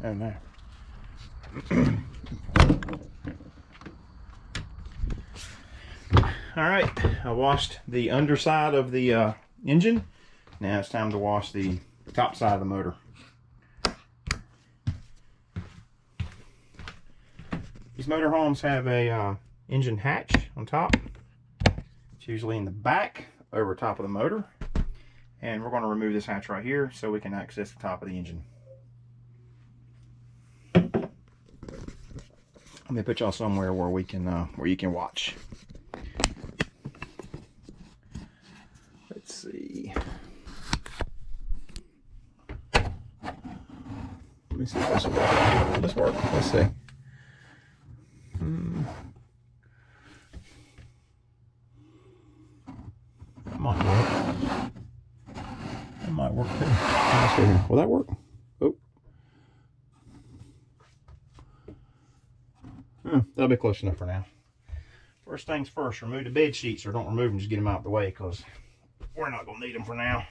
Oh no. Alright, I washed the underside of the engine. Now it's time to wash the top side of the motor. These motorhomes have a engine hatch on top. It's usually in the back over top of the motor. And we're going to remove this hatch right here so we can access the top of the engine. Let me put y'all somewhere where we can where you can watch. Let's see. Let me see if this will work. Will this work? Let's see. That might work. That might work too. Let's see here. Will that work? Oh. That'll be close enough for now. First things first, remove the bed sheets, or don't remove them, just get them out of the way because we're not going to need them for now.